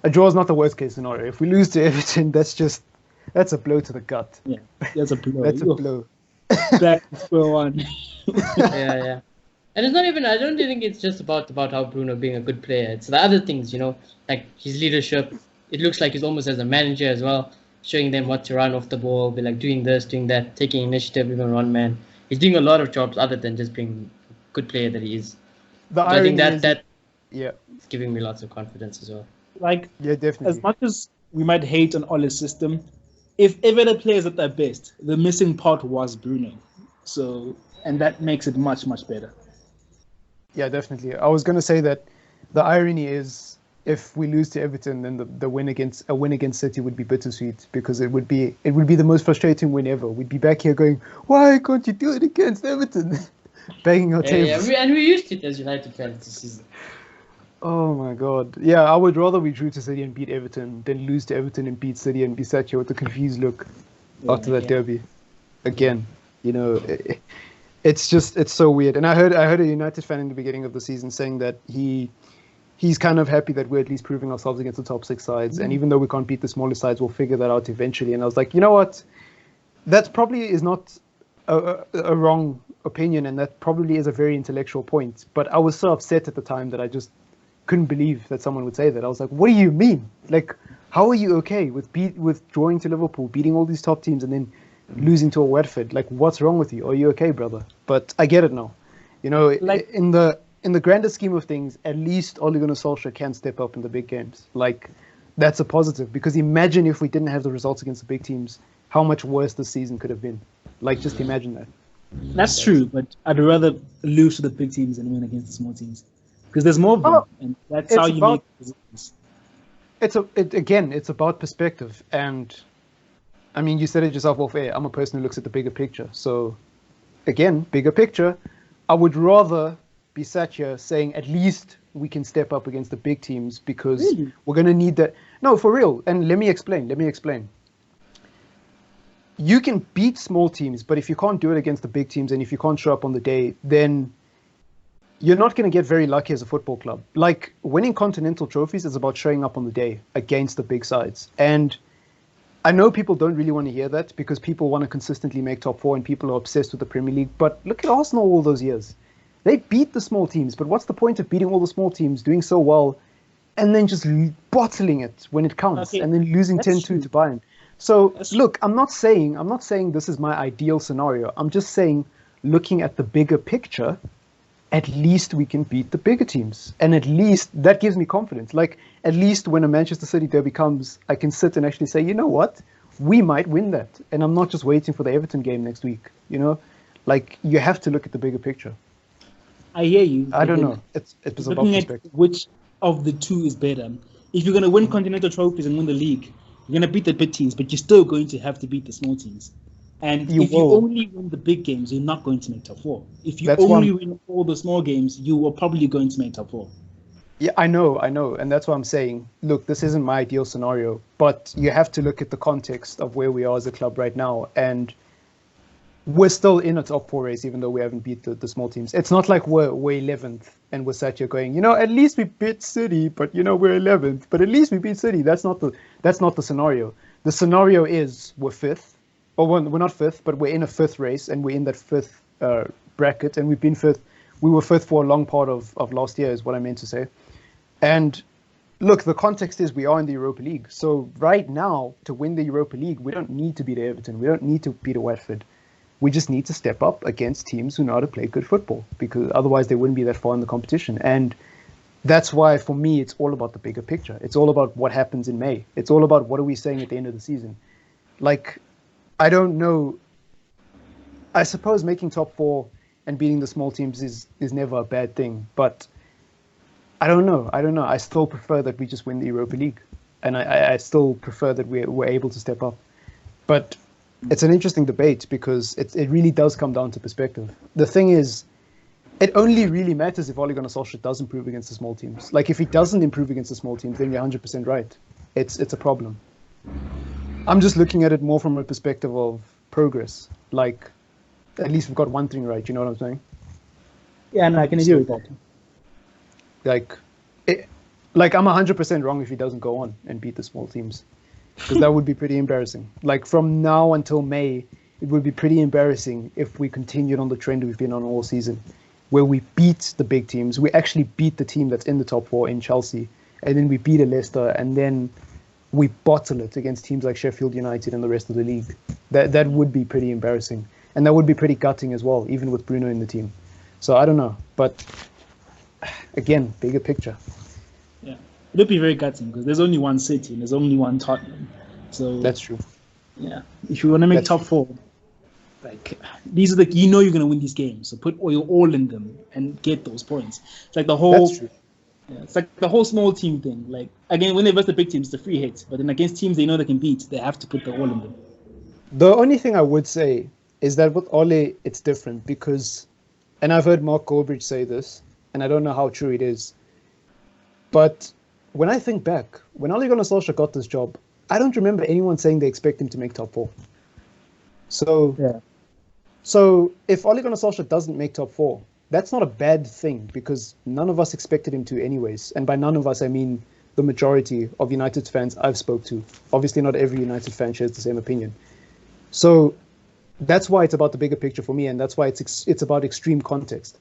Speaker 1: a draw is not the worst case scenario. If we lose to Everton, that's a blow to the gut.
Speaker 2: Yeah, that's a blow.
Speaker 1: That's a blow.
Speaker 2: Back to square one.
Speaker 3: Yeah. And it's not even, I don't think it's just about how Bruno being a good player. It's the other things, you know, like his leadership. It looks like he's almost as a manager as well, showing them what to run off the ball, be like doing this, doing that, taking initiative, even one man. He's doing a lot of jobs other than just being a good player that he is. So I think that
Speaker 1: yeah,
Speaker 3: it's giving me lots of confidence as well.
Speaker 2: Like,
Speaker 1: yeah, definitely.
Speaker 2: As much as we might hate on Ole's system, if ever the players at their best, the missing part was Bruno. So, and that makes it much, much better.
Speaker 1: Yeah, definitely. I was going to say that the irony is if we lose to Everton, then the win against City would be bittersweet because it would be the most frustrating win ever. We'd be back here going, why can't you do it against Everton? Banging our tables.
Speaker 3: Yeah, we used it as United fans this season.
Speaker 1: Oh my God. Yeah, I would rather we drew to City and beat Everton than lose to Everton and beat City and be sat here with a confused look after that derby. Again, you know, it's so weird. And I heard a United fan in the beginning of the season saying that he's kind of happy that we're at least proving ourselves against the top 6 sides. And even though we can't beat the smaller sides, we'll figure that out eventually. And I was like, you know what? That probably is not a wrong opinion, and that probably is a very intellectual point. But I was so upset at the time that I just couldn't believe that someone would say that. I was like, what do you mean? Like, how are you okay with drawing to Liverpool, beating all these top teams, and then losing to a Watford? Like, what's wrong with you? Are you okay, brother? But I get it now. You know, like, in the grander scheme of things, at least Ole Gunnar Solskjaer can step up in the big games. Like, that's a positive, because imagine if we didn't have the results against the big teams, how much worse the season could have been. Like, just imagine that.
Speaker 2: That's true, but I'd rather lose to the big teams than win against the small teams, because there's more of them, and that's how you make decisions.
Speaker 1: It's about perspective, and I mean, you said it yourself off air. I'm a person who looks at the bigger picture. So, again, bigger picture. I would rather be sat here saying at least we can step up against the big teams, because we're going to need that. No, for real. And let me explain. You can beat small teams, but if you can't do it against the big teams, and if you can't show up on the day, then you're not going to get very lucky as a football club. Like, winning continental trophies is about showing up on the day against the big sides. And I know people don't really want to hear that, because people want to consistently make top 4 and people are obsessed with the Premier League. But look at Arsenal all those years. They beat the small teams, but what's the point of beating all the small teams, doing so well, and then just bottling it when it counts, and then losing 10-2 to Bayern? So, look, I'm not saying this is my ideal scenario. I'm just saying, looking at the bigger picture, at least we can beat the bigger teams. And at least that gives me confidence. Like, at least when a Manchester City derby comes, I can sit and actually say, you know what? We might win that. And I'm not just waiting for the Everton game next week. You know, like, you have to look at the bigger picture.
Speaker 2: I hear you.
Speaker 1: I don't know. It's about perspective.
Speaker 2: Which of the two is better? If you're going to win continental trophies and win the league, you're going to beat the big teams, but you're still going to have to beat the small teams. And if you only win the big games, you're not going to make top 4. If you only win all the small games, you are probably going to make top 4.
Speaker 1: Yeah, I know. And that's what I'm saying. Look, this isn't my ideal scenario, but you have to look at the context of where we are as a club right now. And we're still in a top 4 race, even though we haven't beat the small teams. It's not like we're 11th and we're sat here going, you know, at least we beat City, but, you know, we're 11th. But at least we beat City. That's not the scenario. The scenario is we're 5th. Or we're not 5th, but we're in a 5th race, and we're in that 5th bracket, and we've been 5th we were fifth for a long part of last year, is what I meant to say. And look, the context is we are in the Europa League. So right now, to win the Europa League, we don't need to beat Everton. We don't need to beat a Watford. We just need to step up against teams who know how to play good football, because otherwise they wouldn't be that far in the competition. And that's why, for me, it's all about the bigger picture. It's all about what happens in May. It's all about what are we saying at the end of the season. Like, I don't know. I suppose making top four and beating the small teams is never a bad thing, but I don't know. I still prefer that we just win the Europa League, and I still prefer that we're able to step up. But it's an interesting debate because it really does come down to perspective. The thing is, it only really matters if Ole Gunnar Solskjaer does improve against the small teams. Like, if he doesn't improve against the small teams, then you're 100% right. It's a problem. I'm just looking at it more from a perspective of progress. Like, at least we've got one thing right. You know what I'm saying?
Speaker 2: Yeah, and I can agree with that.
Speaker 1: Like I'm 100% wrong if he doesn't go on and beat the small teams, because that would be pretty embarrassing. Like, from now until May, it would be pretty embarrassing if we continued on the trend we've been on all season, where we beat the big teams. We actually beat the team that's in the top four in Chelsea, and then we beat a Leicester, and then we bottle it against teams like Sheffield United and the rest of the league. That would be pretty embarrassing, and that would be pretty gutting as well, even with Bruno in the team. So I don't know, but again, bigger picture.
Speaker 2: Yeah, it would be very gutting because there's only one City and there's only one Tottenham. So
Speaker 1: that's true.
Speaker 2: Yeah, if you want to make top four, like, these are you're going to win these games, so put all in them and get those points. It's like the whole.
Speaker 1: That's true.
Speaker 2: Yeah, it's like the whole small team thing. Like, again, when they versus the big teams, it's a free hit. But then against teams they know they can beat, they have to put the all in them.
Speaker 1: The only thing I would say is that with Ole, it's different because, and I've heard Mark Goldbridge say this, and I don't know how true it is, but when I think back, when Ole Gunnar Solskjaer got this job, I don't remember anyone saying they expect him to make top four. So,
Speaker 2: yeah.
Speaker 1: So if Ole Gunnar Solskjaer doesn't make top four, that's not a bad thing because none of us expected him to anyways. And by none of us, I mean the majority of United fans I've spoke to. Obviously, not every United fan shares the same opinion. So that's why it's about the bigger picture for me, and that's why it's about extreme context.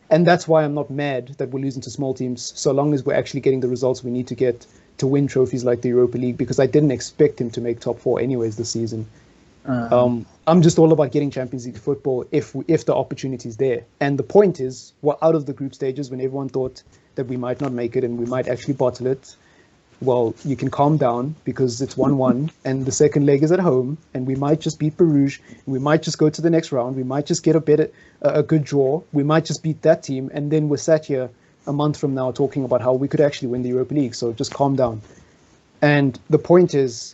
Speaker 1: And that's why I'm not mad that we're losing to small teams, so long as we're actually getting the results we need to get to win trophies like the Europa League, because I didn't expect him to make top four anyways this season. I'm just all about getting Champions League football if the opportunity is there. And the point is, we're out of the group stages when everyone thought that we might not make it and we might actually bottle it. Well, you can calm down because it's 1-1 and the second leg is at home and we might just beat Brugge. We might just go to the next round. We might just get a good draw. We might just beat that team. And then we're sat here a month from now talking about how we could actually win the Europa League. So just calm down. And the point is,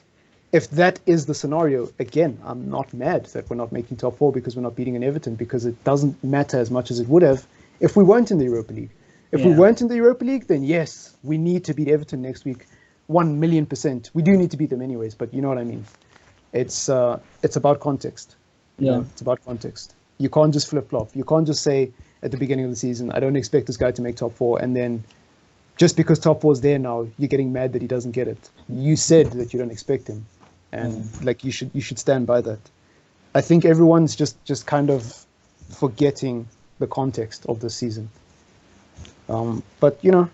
Speaker 1: if that is the scenario, again, I'm not mad that we're not making top four because we're not beating an Everton, because it doesn't matter as much as it would have if we weren't in the Europa League. If we weren't in the Europa League, then yes, we need to beat Everton next week. 1,000,000%. We do need to beat them anyways, but you know what I mean. It's about context.
Speaker 2: Yeah,
Speaker 1: it's about context. You can't just flip-flop. You can't just say at the beginning of the season, I don't expect this guy to make top four, and then just because top four is there now, you're getting mad that he doesn't get it. You said that you don't expect him, and like you should stand by that. I think everyone's just kind of forgetting the context of this season. But you know,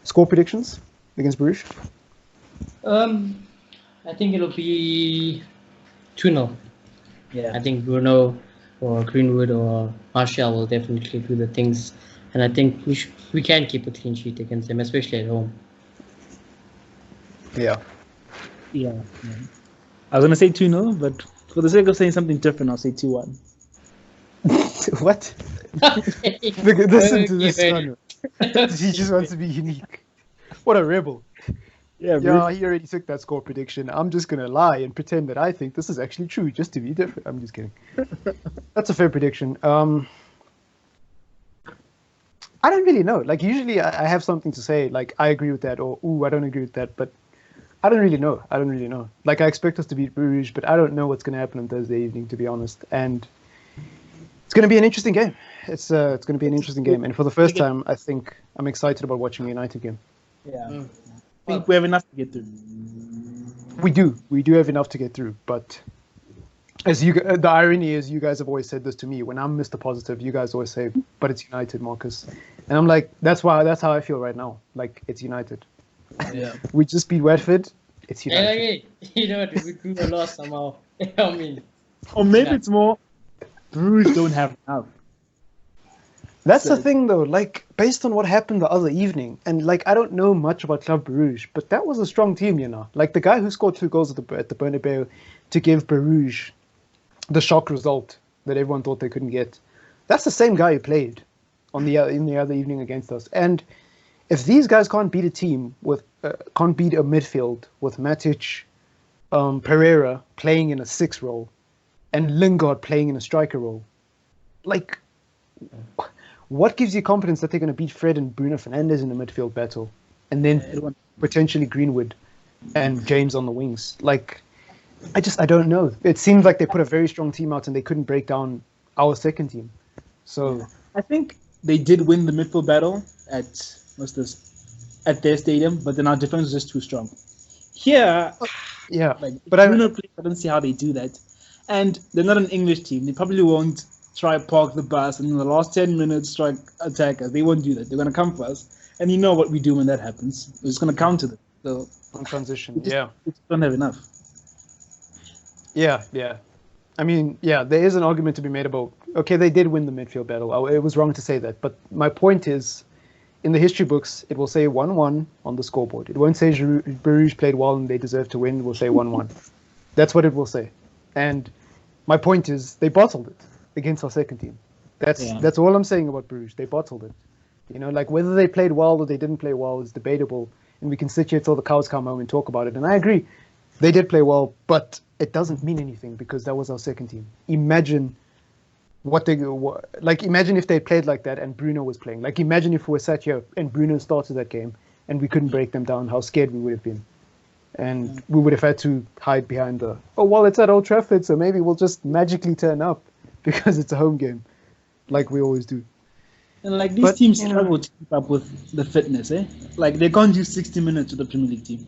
Speaker 1: score predictions against Brugge.
Speaker 3: I think it'll be 2-0.
Speaker 2: Yeah.
Speaker 3: I think Bruno or Greenwood or Martial will definitely do the things, and I think we can keep a clean sheet against them, especially at home.
Speaker 1: Yeah.
Speaker 2: I was gonna say 2-0, but for the sake of saying something different, I'll say 2-1.
Speaker 1: What? Listen to this one. He just wants to be unique. What a rebel. Yeah, he already took that score prediction. I'm just going to lie and pretend that I think this is actually true just to be different. I'm just kidding. That's a fair prediction. I don't really know. Like, usually I have something to say, like, I agree with that, or, ooh, I don't agree with that, but I don't really know. Like, I expect us to beat Bruges, but I don't know what's going to happen on Thursday evening, to be honest. And it's going to be an interesting game. It's going to be an interesting game. And for the first time, I think I'm excited about watching a United game.
Speaker 2: Yeah. I think we have enough to get through.
Speaker 1: We do have enough to get through, but The irony is, you guys have always said this to me. When I'm Mr. Positive, you guys always say, "But it's United, Marcus," and I'm like, that's how I feel right now. Like, it's United.
Speaker 2: Yeah.
Speaker 1: We just beat Watford. It's United.
Speaker 3: Yeah, you know what? We drew a loss somehow. I mean,
Speaker 2: Or maybe it's more Bruges don't have enough.
Speaker 1: That's the thing, though. Like, based on what happened the other evening, and like, I don't know much about Club Brugge, but that was a strong team, you know. Like, the guy who scored 2 goals at the Bernabeu to give Bruges the shock result that everyone thought they couldn't get. That's the same guy who played in the other evening against us. And if these guys can't beat a team with can't beat a midfield with Matic, Pereira playing in a 6 role, and Lingard playing in a striker role, like, what gives you confidence that they're going to beat Fred and Bruno Fernandes in the midfield battle, and then potentially Greenwood and James on the wings? Like, I don't know. It seems like they put a very strong team out and they couldn't break down our second team. So
Speaker 2: I think they did win the midfield battle at their stadium, but then our defense was just too strong. Here,
Speaker 1: yeah,
Speaker 2: like,
Speaker 1: but I
Speaker 2: don't see how they do that. And they're not an English team. They probably won't try park the bus and in the last 10 minutes try attack us. They won't do that. They're going to come for us. And you know what we do when that happens. We're just going to counter them. So
Speaker 1: on transition,
Speaker 2: we just don't have enough.
Speaker 1: Yeah. I mean, yeah, there is an argument to be made about, okay, they did win the midfield battle. It was wrong to say that. But my point is, in the history books, it will say 1-1 on the scoreboard. It won't say Bruges played well and they deserve to win. It will say 1-1. That's what it will say. And my point is, they bottled it against our second team. That's all I'm saying about Bruges. They bottled it. You know, like, whether they played well or they didn't play well is debatable. And we can sit here till the cows come home and talk about it. And I agree. They did play well, but it doesn't mean anything because that was our second team. Imagine imagine if they played like that and Bruno was playing. Like, imagine if we were sat here and Bruno started that game and we couldn't break them down, how scared we would have been. And we would have had to hide behind it's at Old Trafford, so maybe we'll just magically turn up because it's a home game, like we always do.
Speaker 2: And like, these teams struggle to keep up with the fitness, eh? Like, they can't do 60 minutes with the Premier League team.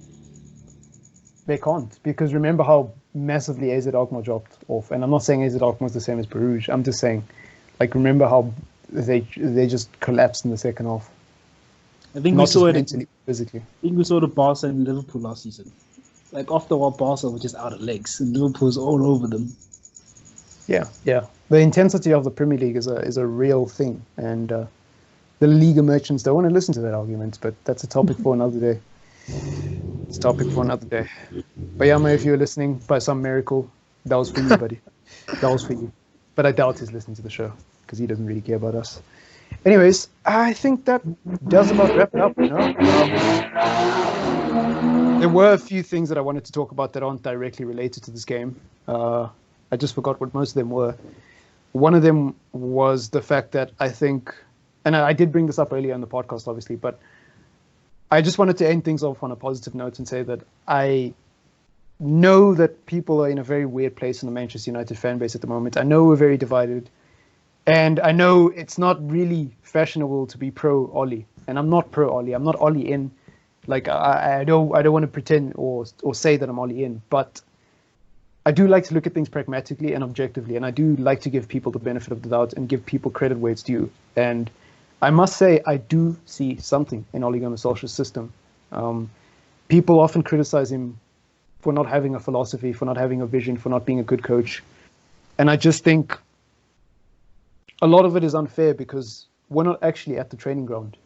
Speaker 1: They can't, because remember how massively AZ Alkmaar dropped off. And I'm not saying AZ Alkmaar is the same as Bruges. I'm just saying, like, remember how they just collapsed in the second half.
Speaker 2: I think
Speaker 1: not
Speaker 2: we saw it
Speaker 1: mentally, physically.
Speaker 2: I think we saw the Barca and Liverpool last season. Like, after a while, Barca were just out of legs, and Liverpool's all over them.
Speaker 1: Yeah. The intensity of the Premier League is a real thing, and the Liga merchants don't want to listen to that argument, but that's a topic for another day. It's a topic for another day. But Yama, if you're listening by some miracle, that was for you, buddy. That was for you. But I doubt he's listening to the show because he doesn't really care about us. Anyways, I think that does about wrap it up, you know? There were a few things that I wanted to talk about that aren't directly related to this game. I just forgot what most of them were. One of them was the fact that I think, and I did bring this up earlier in the podcast, obviously, but I just wanted to end things off on a positive note and say that I know that people are in a very weird place in the Manchester United fan base at the moment. I know we're very divided. And I know it's not really fashionable to be pro-Ollie. And I'm not pro-Ollie. I'm not Ollie in. Like, I don't want to pretend or say that I'm Ollie in. But I do like to look at things pragmatically and objectively. And I do like to give people the benefit of the doubt and give people credit where it's due. And I must say, I do see something in Ole Gunnar Solskjaer's system. People often criticize him for not having a philosophy, for not having a vision, for not being a good coach. And I just think a lot of it is unfair because we're not actually at the training ground,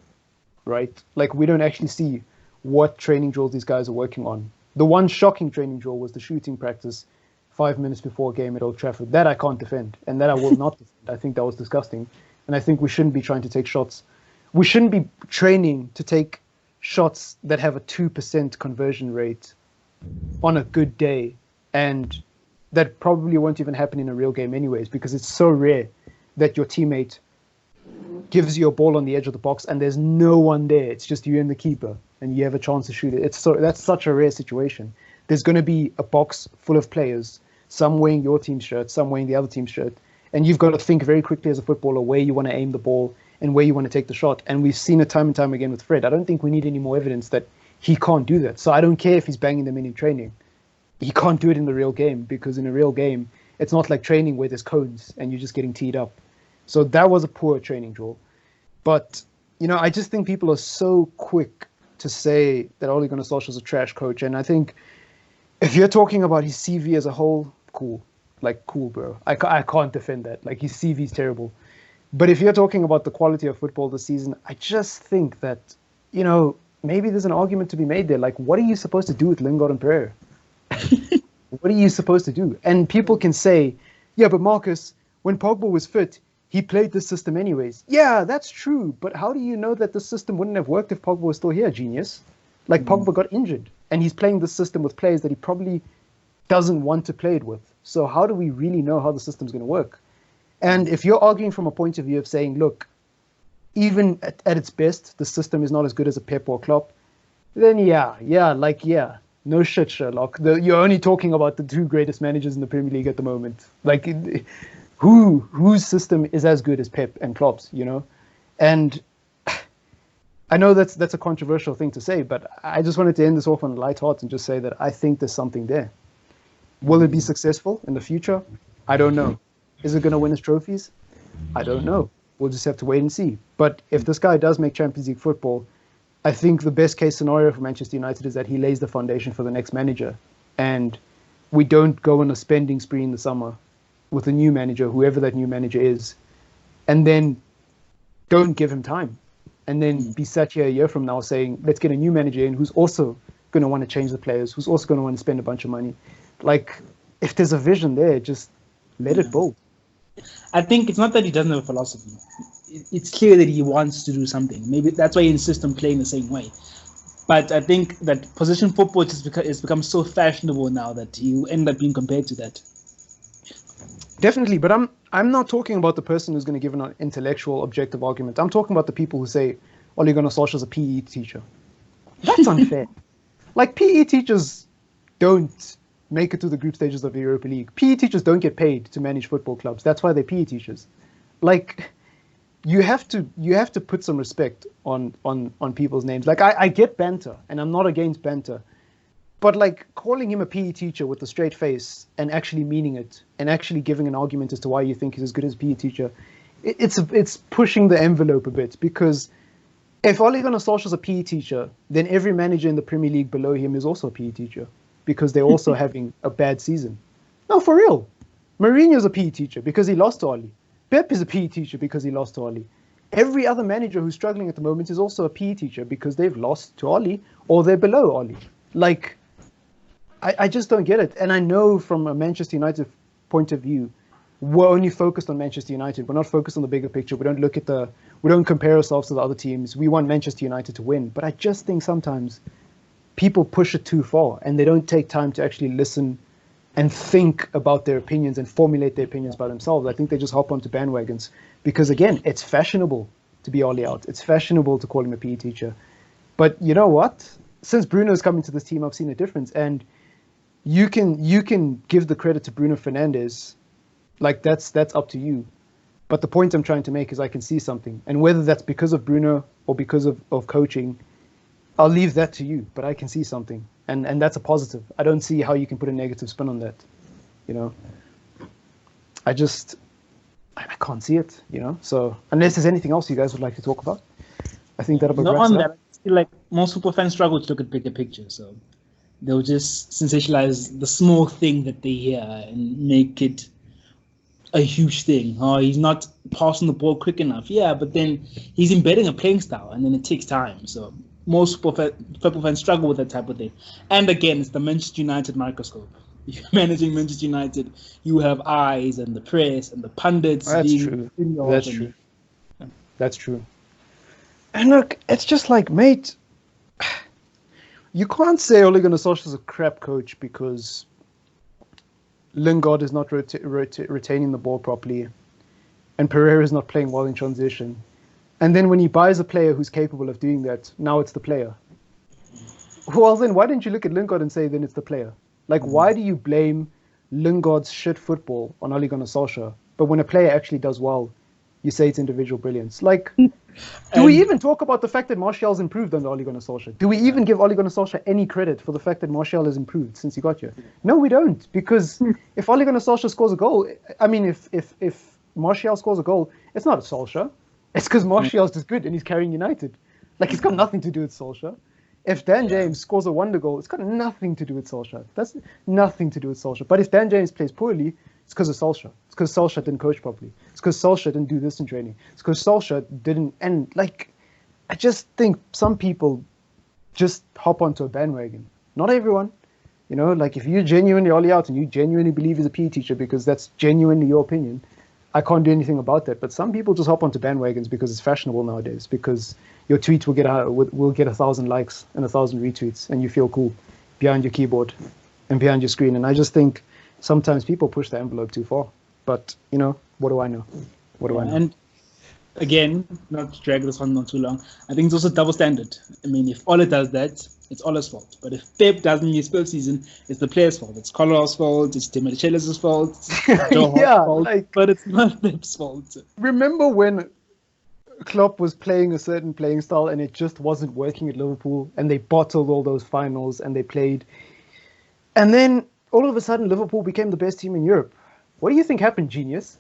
Speaker 1: right? Like, we don't actually see what training drills these guys are working on. The one shocking training drill was the shooting practice 5 minutes before a game at Old Trafford. That I can't defend, and that I will not defend. I think that was disgusting. And I think we shouldn't be trying to take shots. We shouldn't be training to take shots that have a 2% conversion rate on a good day. And that probably won't even happen in a real game anyways, because it's so rare that your teammate gives you a ball on the edge of the box and there's no one there. It's just you and the keeper and you have a chance to shoot it. That's such a rare situation. There's going to be a box full of players, some wearing your team's shirt, some wearing the other team's shirt. And you've got to think very quickly as a footballer where you want to aim the ball and where you want to take the shot. And we've seen it time and time again with Fred. I don't think we need any more evidence that he can't do that. So I don't care if he's banging them in training. He can't do it in the real game, because in a real game, It's not like training where there's cones and you're just getting teed up. So that was a poor training draw. But, I just think people are so quick to say that Ole Gunnar Solskjaer is a trash coach. And I think if you're talking about his CV as a whole, cool. Like, cool, bro. I can't defend that. Like, his CV is terrible. But if you're talking about the quality of football this season, I just think that, maybe there's an argument to be made there. Like, what are you supposed to do with Lingard and Pereira? What are you supposed to do? And people can say, yeah, but Marcus, when Pogba was fit, he played this system anyways. Yeah, that's true. But how do you know that the system wouldn't have worked if Pogba was still here, genius? Like, Pogba got injured, and he's playing this system with players that he probably doesn't want to play it with. So how do we really know how the system's going to work? And if you're arguing from a point of view of saying, look, even at its best, the system is not as good as a Pep or Klopp, then yeah, no shit, Sherlock. You're only talking about the two greatest managers in the Premier League at the moment. Like, whose system is as good as Pep and Klopp's, And I know that's a controversial thing to say, but I just wanted to end this off on a light heart and just say that I think there's something there. Will it be successful in the future? I don't know. Is it going to win us trophies? I don't know. We'll just have to wait and see. But if this guy does make Champions League football, I think the best case scenario for Manchester United is that he lays the foundation for the next manager. And we don't go on a spending spree in the summer with a new manager, whoever that new manager is, and then don't give him time. And then be sat here a year from now saying, let's get a new manager in who's also going to want to change the players, who's also going to want to spend a bunch of money. Like, if there's a vision there, just let it build.
Speaker 2: I think it's not that he doesn't have a philosophy. It's clear that he wants to do something. Maybe that's why he insists on playing the same way. But I think that position football has become so fashionable now that you end up being compared to that.
Speaker 1: Definitely, but I'm not talking about the person who's going to give an intellectual, objective argument. I'm talking about the people who say Ole Gunnar Solskjaer is a PE teacher. That's unfair. Like, PE teachers don't make it to the group stages of the Europa League. PE teachers don't get paid to manage football clubs. That's why they're PE teachers. Like, you have to put some respect on people's names. Like, I get banter, and I'm not against banter. But, like, calling him a PE teacher with a straight face and actually meaning it and actually giving an argument as to why you think he's as good as a PE teacher, it's pushing the envelope a bit. Because if Ole Gunnar Solskjaer is a PE teacher, then every manager in the Premier League below him is also a PE teacher because they're also having a bad season. No, for real. Mourinho's a PE teacher because he lost to Ole. Pep is a PE teacher because he lost to Ole. Every other manager who's struggling at the moment is also a PE teacher because they've lost to Ole or they're below Ole. Like, I just don't get it. And I know from a Manchester United point of view, we're only focused on Manchester United. We're not focused on the bigger picture. We don't compare ourselves to the other teams. We want Manchester United to win. But I just think sometimes people push it too far and they don't take time to actually listen and think about their opinions and formulate their opinions by themselves. I think they just hop onto bandwagons because, again, it's fashionable to be Ole out. It's fashionable to call him a PE teacher. But you know what? Since Bruno's come into this team, I've seen a difference. And you can give the credit to Bruno Fernandes. Like, that's up to you. But the point I'm trying to make is I can see something. And whether that's because of Bruno or because of coaching, I'll leave that to you. But I can see something. And that's a positive. I don't see how you can put a negative spin on that. I can't see it, So unless there's anything else you guys would like to talk about, I think that'll be
Speaker 2: Not on that. I feel like most football fans struggle to look at bigger picture. So they'll just sensationalize the small thing that they hear and make it a huge thing. Oh, he's not passing the ball quick enough. Yeah, but then he's embedding a playing style, and then it takes time. So most football fans struggle with that type of thing. And again, it's the Manchester United microscope. If you're managing Manchester United, you have eyes and the press and the pundits.
Speaker 1: That's true. That's true. That's true. And look, it's just like, mate, you can't say Ole Gunnar Solskjaer is a crap coach because Lingard is not retaining the ball properly and Pereira is not playing well in transition. And then when he buys a player who's capable of doing that, now it's the player. Well, then why didn't you look at Lingard and say, then it's the player? Like, why do you blame Lingard's shit football on Ole Gunnar Solskjaer? But when a player actually does well, you say it's individual brilliance. Like, Do we even talk about the fact that Martial's improved under Ole Gunnar Solskjaer? Do we even give Ole Gunnar Solskjaer any credit for the fact that Martial has improved since he got here? No, we don't. Because if Ole Gunnar Solskjaer scores a goal, I mean, if Martial scores a goal, it's not Solskjaer. It's because Martial's just good and he's carrying United. Like, it's got nothing to do with Solskjaer. If Dan James scores a wonder goal, it's got nothing to do with Solskjaer. That's nothing to do with Solskjaer. But if Dan James plays poorly, it's because of Solskjaer. It's because Solskjaer didn't coach properly. It's because Solskjaer didn't do this in training. It's because Solskjaer didn't. And, like, I just think some people just hop onto a bandwagon. Not everyone. You know, like, if you're genuinely Ollie out and you genuinely believe he's a PE teacher because that's genuinely your opinion, I can't do anything about that. But some people just hop onto bandwagons because it's fashionable nowadays, because your tweet will get 1,000 likes and 1,000 retweets, and you feel cool behind your keyboard and behind your screen. And I just think sometimes people push the envelope too far. But, you know, what do I know? What do I know?
Speaker 2: And again, not to drag this on too long, I think it's also double standard. I mean, if Ole does that, it's Ole's fault. But if Pep doesn't miss spell season, it's the player's fault. It's Colorado's fault. It's Timothy fault. It's Joe
Speaker 1: yeah,
Speaker 2: fault,
Speaker 1: like,
Speaker 2: but it's not Pep's fault.
Speaker 1: Remember when Klopp was playing a certain playing style and it just wasn't working at Liverpool, and they bottled all those finals and they played, and then all of a sudden Liverpool became the best team in Europe? What do you think happened, genius?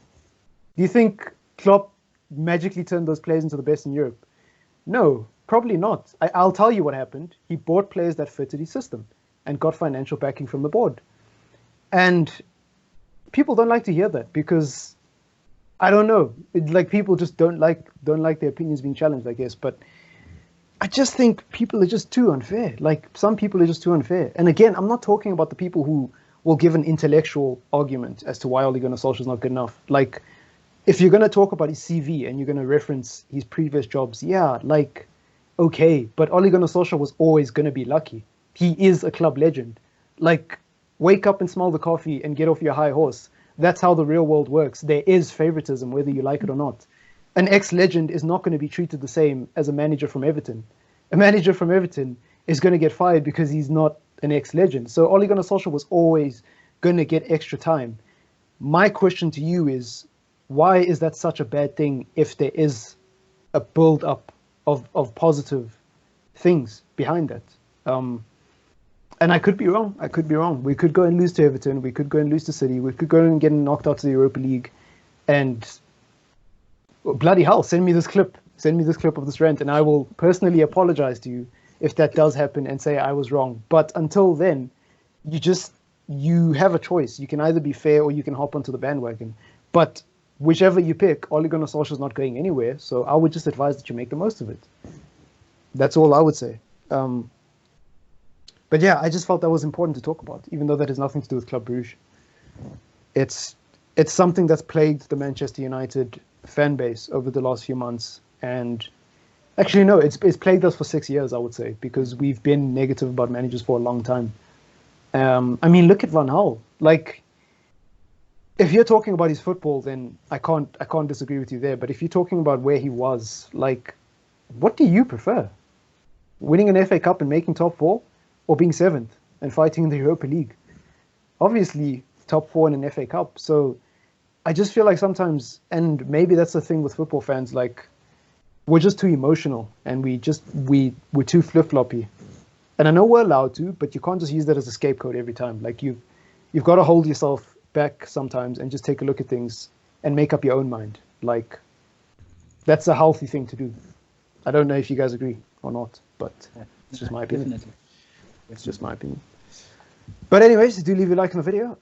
Speaker 1: Do you think Klopp magically turned those players into the best in Europe? No, probably not. I'll tell you what happened. He bought players that fitted his system and got financial backing from the board. And people don't like to hear that because, I don't know, like, people just don't like their opinions being challenged, I guess. But I just think people are just too unfair. Like, some people are just too unfair. And again, I'm not talking about the people who will give an intellectual argument as to why Ole Gunnar Solskjaer is not good enough. Like, if you're going to talk about his CV and you're going to reference his previous jobs, yeah, like, okay, but Ole Gunnar Solskjaer was always going to be lucky. He is a club legend. Like, wake up and smell the coffee and get off your high horse. That's how the real world works. There is favoritism, whether you like it or not. An ex-legend is not going to be treated the same as a manager from Everton. A manager from Everton is going to get fired because he's not an ex-legend. So Ole Gunnar Solskjaer was always going to get extra time. My question to you is, why is that such a bad thing if there is a build-up of positive things behind that? And I could be wrong. I could be wrong. We could go and lose to Everton. We could go and lose to City. We could go and get knocked out to the Europa League. And bloody hell, send me this clip. Send me this clip of this rant, and I will personally apologize to you if that does happen and say I was wrong. But until then, you have a choice. You can either be fair or you can hop onto the bandwagon. But whichever you pick, Ole Gunnar Solskjaer is not going anywhere. So I would just advise that you make the most of it. That's all I would say. But yeah, I just felt that was important to talk about, even though that has nothing to do with Club Brugge. It's something that's plagued the Manchester United fan base over the last few months. And actually, no, it's plagued us for 6 years, I would say, because we've been negative about managers for a long time. I mean, look at Van Gaal. Like, if you're talking about his football, then I can't disagree with you there. But if you're talking about where he was, like, what do you prefer? Winning an FA Cup and making top four, or being seventh and fighting in the Europa League? Obviously, top four in an FA Cup. So I just feel like sometimes, and maybe that's the thing with football fans, like, we're just too emotional and we're too flip-floppy. And I know we're allowed to, but you can't just use that as a scapegoat every time. Like, you've got to hold yourself back sometimes and just take a look at things and make up your own mind. Like, that's a healthy thing to do. I don't know if you guys agree or not, but it's just my opinion.
Speaker 2: Definitely.
Speaker 1: It's just my opinion. But anyways, do leave a like on the video.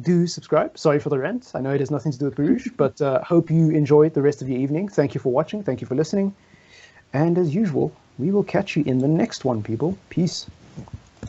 Speaker 1: Do subscribe. Sorry for the rant. I know it has nothing to do with Bruges, but hope you enjoyed the rest of your evening. Thank you for watching. Thank you for listening. And as usual, we will catch you in the next one, people. Peace.